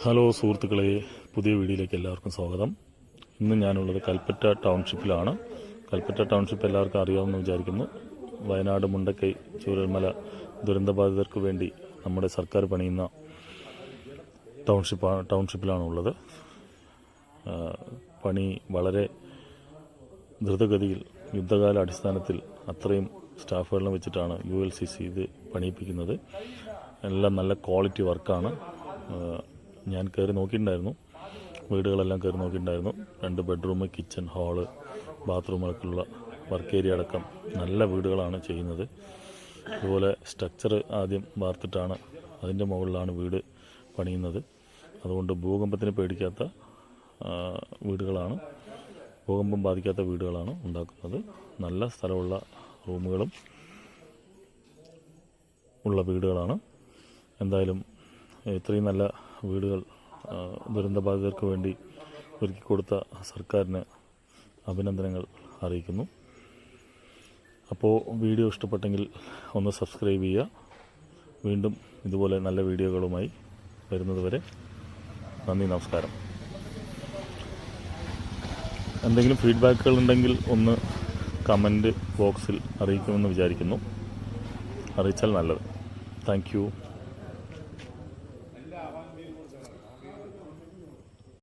Hello സുഹൃത്തുക്കളെ, പുതിയ വീഡിയോയിലേക്ക് എല്ലാവർക്കും സ്വാഗതം. ഇന്ന് ഞാനുള്ളത് കൽപ്പറ്റ ടൗൺഷിപ്പിലാണ്. കൽപ്പറ്റ ടൗൺഷിപ്പ് എല്ലാവർക്കും അറിയാമെന്ന് വിചാരിക്കുന്നു. വയനാട് മുണ്ടക്കൈ ചൂരൽമല ദുരന്തബാധിതർക്ക് വേണ്ടി നമ്മുടെ സർക്കാർ പണിയുന്ന ടൗൺഷിപ്പിലാണുള്ളത്. പണി വളരെ ദ്രുതഗതിയിൽ യുദ്ധകാല അടിസ്ഥാനത്തിൽ അത്രയും സ്റ്റാഫുകളെ വെച്ചിട്ടാണ് ULCC ഇത് പണിയിപ്പിക്കുന്നത്. എല്ലാം നല്ല ക്വാളിറ്റി വർക്കാണ്. ഞാൻ കയറി നോക്കിയിട്ടുണ്ടായിരുന്നു, വീടുകളെല്ലാം കയറി നോക്കിയിട്ടുണ്ടായിരുന്നു. 2 ബെഡ്റൂം, കിച്ചൺ, ഹാള്, ബാത്റൂമുകൾക്കുള്ള വർക്ക് ഏരിയ അടക്കം നല്ല വീടുകളാണ് ചെയ്യുന്നത്. അതുപോലെ സ്ട്രക്ചർ ആദ്യം വാർത്തിട്ടാണ് അതിൻ്റെ മുകളിലാണ് വീട് പണിയുന്നത്. അതുകൊണ്ട് ഭൂകമ്പത്തിന് പേടിക്കാത്ത വീടുകളാണ്, ഭൂകമ്പം ബാധിക്കാത്ത വീടുകളാണ് ഉണ്ടാക്കുന്നത്. നല്ല സ്ഥലമുള്ള റൂമുകളും ഉള്ള വീടുകളാണ്. എന്തായാലും ഇത്രയും നല്ല വീടുകൾ ദുരന്തബാധിതർക്ക് വേണ്ടി ഒരുക്കി കൊടുത്ത സർക്കാരിന് അഭിനന്ദനങ്ങൾ അറിയിക്കുന്നു. അപ്പോൾ വീഡിയോ ഇഷ്ടപ്പെട്ടെങ്കിൽ ഒന്ന് സബ്സ്ക്രൈബ് ചെയ്യുക. വീണ്ടും ഇതുപോലെ നല്ല വീഡിയോകളുമായി വരുന്നതുവരെ നന്ദി, നമസ്കാരം. എന്തെങ്കിലും ഫീഡ്ബാക്കുകൾ ഉണ്ടെങ്കിൽ ഒന്ന് കമൻറ്റ് ബോക്സിൽ അറിയിക്കുമെന്ന് വിചാരിക്കുന്നു. അറിയിച്ചാൽ നല്ലത്. Thank you.